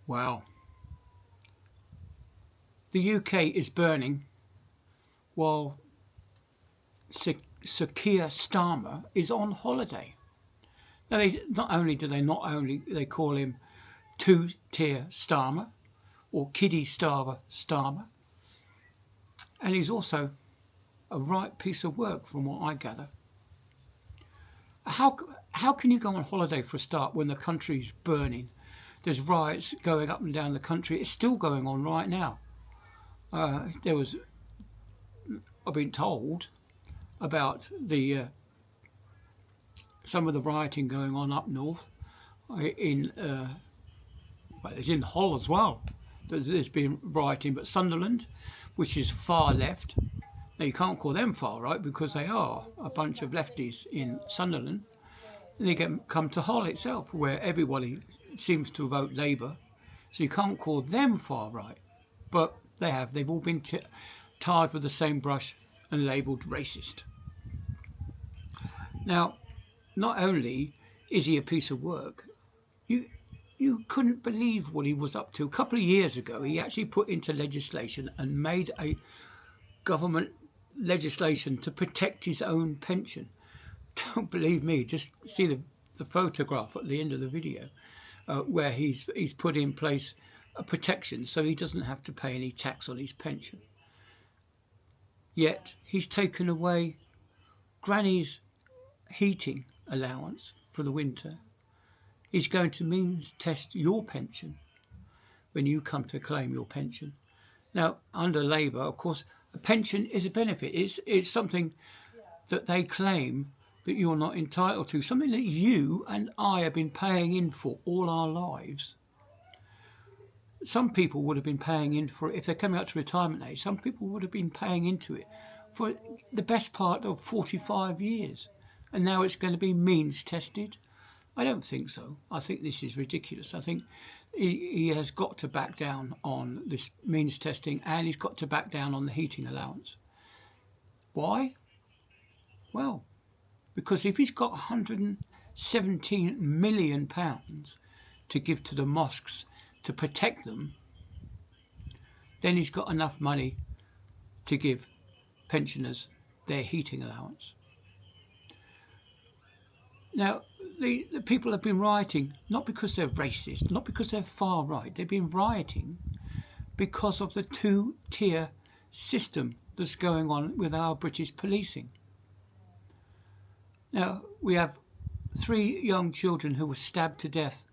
Wow. The UK is burning while Sir Keir Starmer is on holiday. Now, they call him two-tier Starmer or kiddie Starmer, and he's also a right piece of work from what I gather. How can you go on holiday for a start when the country's burning? There's riots going up and down the country. It's still going on right now. I've been told about the some of the rioting going on up north it's in Hull as well. There's been rioting, but Sunderland, which is far left, now you can't call them far right because they are a bunch of lefties in Sunderland. And they come to Hull itself, where everybody seems to vote Labour, so you can't call them far right. But they've all been tarred with the same brush and labelled racist. Now, not only is he a piece of work, you couldn't believe what he was up to. A couple of years ago, he actually put into legislation and made a government legislation to protect his own pension. Don't believe me, just see the photograph at the end of the video where he's put in place a protection so he doesn't have to pay any tax on his pension. Yet he's taken away Granny's heating allowance for the winter. He's going to means test your pension when you come to claim your pension. Now, under Labour, of course, a pension is a benefit. It's something that they claim that you're not entitled to, something that you and I have been paying in for all our lives. Some people would have been paying in for it, if they're coming up to retirement age, some people would have been paying into it for the best part of 45 years. And now it's going to be means tested. I don't think so. I think this is ridiculous. I think he has got to back down on this means testing, and he's got to back down on the heating allowance. Why? Well, because if he's got £117 million to give to the mosques to protect them, then he's got enough money to give pensioners their heating allowance. Now, the people have been rioting not because they're racist, not because they're far right. They've been rioting because of the two-tier system that's going on with our British policing. Now, we have 3 young children who were stabbed to death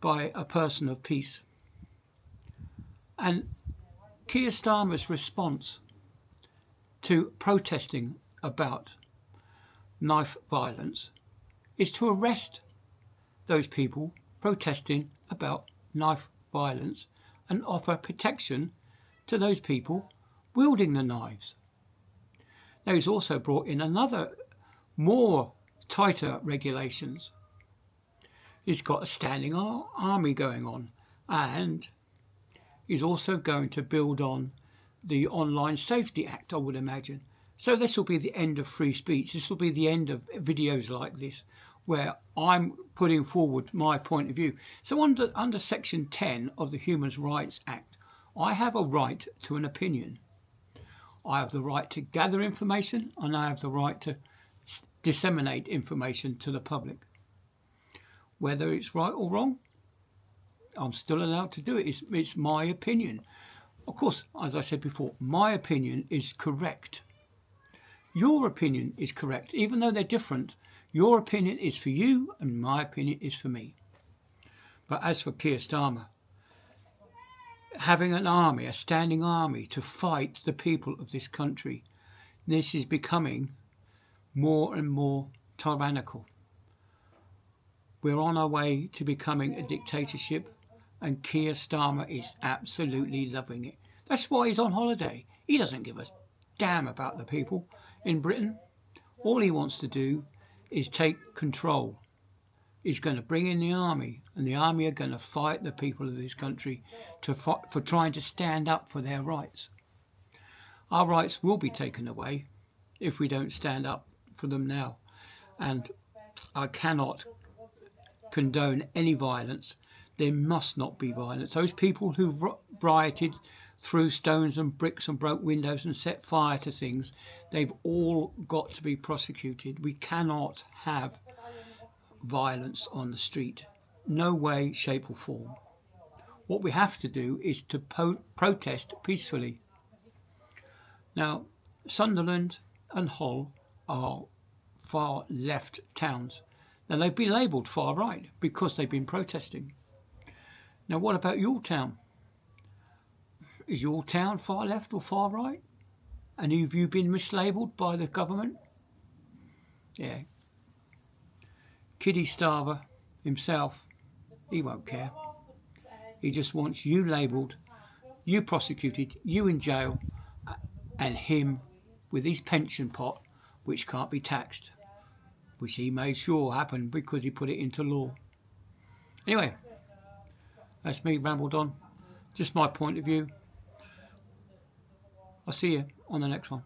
by a person of peace. And Keir Starmer's response to protesting about knife violence is to arrest those people protesting about knife violence and offer protection to those people wielding the knives. Now, he's also brought in another more tighter regulations. He's got a standing army going on, and he's also going to build on the Online Safety Act, I would imagine. So this will be the end of free speech. This will be the end of videos like this, where I'm putting forward my point of view. So under Section 10 of the Human Rights Act, I have a right to an opinion. I have the right to gather information, and I have the right to disseminate information to the public. Whether it's right or wrong, I'm still allowed to do it. It's my opinion. Of course, as I said before, my opinion is correct. Your opinion is correct. Even though they're different, your opinion is for you and my opinion is for me. But as for Keir Starmer, having an army, a standing army to fight the people of this country, this is becoming more and more tyrannical. We're on our way to becoming a dictatorship, and Keir Starmer is absolutely loving it. That's why he's on holiday. He doesn't give a damn about the people in Britain. All he wants to do is take control. He's going to bring in the army, and the army are going to fight the people of this country for trying to stand up for their rights. Our rights will be taken away if we don't stand up for them now. And I cannot condone any violence There must not be violence. Those people who rioted, threw stones and bricks and broke windows and set fire to things, they've all got to be prosecuted. We cannot have violence on the street. No way, shape or form. What we have to do is to protest peacefully. Now, Sunderland and Hull are far left towns. Now, they've been labelled far right because they've been protesting. Now, what about your town? Is your town far left or far right? And have you been mislabelled by the government? Yeah. Kiddie Starver himself, he won't care. He just wants you labelled, you prosecuted, you in jail, and him with his pension pot, which can't be taxed, which he made sure happened because he put it into law. Anyway, that's me rambled on. Just my point of view. I'll see you on the next one.